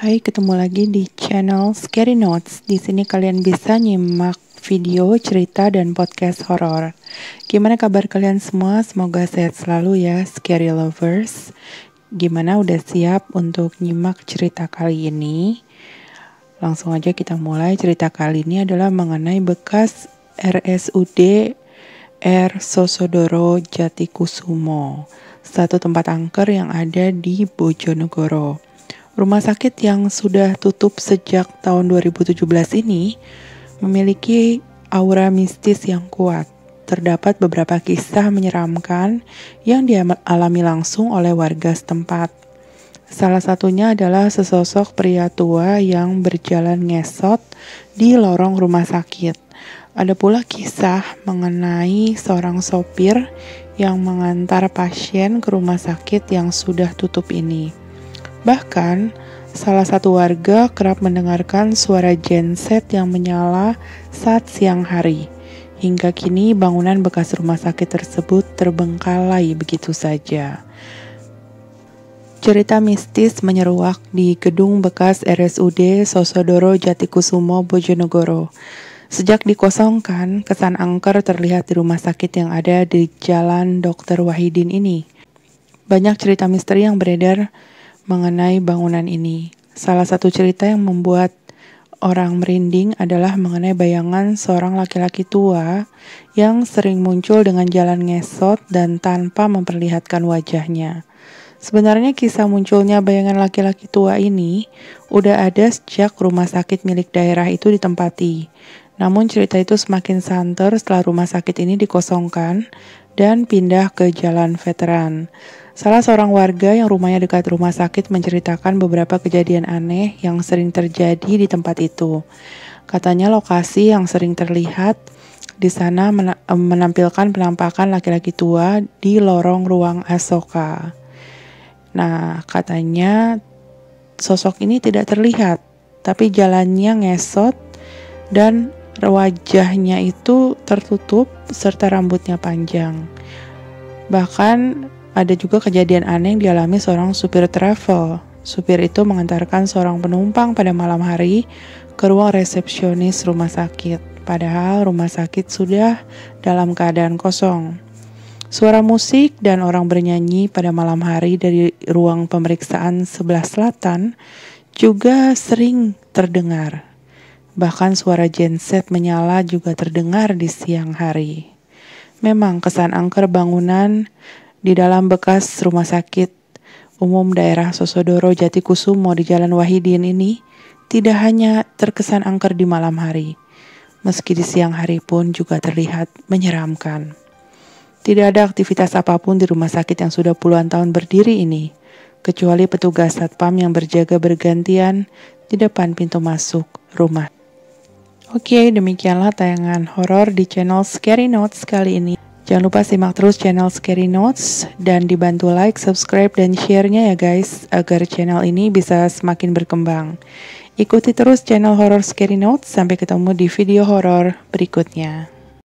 Hai, ketemu lagi di channel Scary Notes. Di sini kalian bisa nyimak video, cerita, dan podcast horor. Gimana kabar kalian semua? Semoga sehat selalu ya, scary lovers. Gimana, udah siap untuk nyimak cerita kali ini? Langsung aja kita mulai. Cerita kali ini adalah mengenai bekas RSUD R. Sosodoro Jatikusumo, satu tempat angker yang ada di Bojonegoro. Rumah sakit yang sudah tutup sejak tahun 2017 ini memiliki aura mistis yang kuat. Terdapat beberapa kisah menyeramkan yang dialami langsung oleh warga setempat. Salah satunya adalah sesosok pria tua yang berjalan ngesot di lorong rumah sakit. Ada pula kisah mengenai seorang sopir yang mengantar pasien ke rumah sakit yang sudah tutup ini. Bahkan, salah satu warga kerap mendengarkan suara genset yang menyala saat siang hari. Hingga kini bangunan bekas rumah sakit tersebut terbengkalai begitu saja. Cerita mistis menyeruak di gedung bekas RSUD Sosodoro Jatikusumo Bojonegoro. Sejak dikosongkan, kesan angker terlihat di rumah sakit yang ada di Jalan Dr. Wahidin ini. Banyak cerita misteri yang beredar mengenai bangunan ini. Salah satu cerita yang membuat orang merinding adalah mengenai bayangan seorang laki-laki tua yang sering muncul dengan jalan ngesot dan tanpa memperlihatkan wajahnya. Sebenarnya kisah munculnya bayangan laki-laki tua ini udah ada sejak rumah sakit milik daerah itu ditempati. Namun cerita itu semakin santer setelah rumah sakit ini dikosongkan dan pindah ke Jalan Veteran. Salah seorang warga yang rumahnya dekat rumah sakit menceritakan beberapa kejadian aneh yang sering terjadi di tempat itu. Katanya lokasi yang sering terlihat di sana menampilkan penampakan laki-laki tua di lorong ruang Asoka. Nah, katanya sosok ini tidak terlihat, tapi jalannya ngesot dan wajahnya itu tertutup serta rambutnya panjang. Bahkan ada juga kejadian aneh yang dialami seorang supir travel. Supir itu mengantarkan seorang penumpang pada malam hari ke ruang resepsionis rumah sakit. Padahal rumah sakit sudah dalam keadaan kosong. Suara musik dan orang bernyanyi pada malam hari dari ruang pemeriksaan sebelah selatan juga sering terdengar. Bahkan suara genset menyala juga terdengar di siang hari. Memang kesan angker bangunan di dalam bekas rumah sakit umum daerah Sosodoro Jatikusumo di Jalan Wahidin ini tidak hanya terkesan angker di malam hari, meski di siang hari pun juga terlihat menyeramkan. Tidak ada aktivitas apapun di rumah sakit yang sudah puluhan tahun berdiri ini, kecuali petugas satpam yang berjaga bergantian di depan pintu masuk rumah. Oke, demikianlah tayangan horor di channel Scary Notes kali ini. Jangan lupa simak terus channel Scary Notes dan dibantu like, subscribe, dan share-nya ya guys, agar channel ini bisa semakin berkembang. Ikuti terus channel horor Scary Notes, sampai ketemu di video horor berikutnya.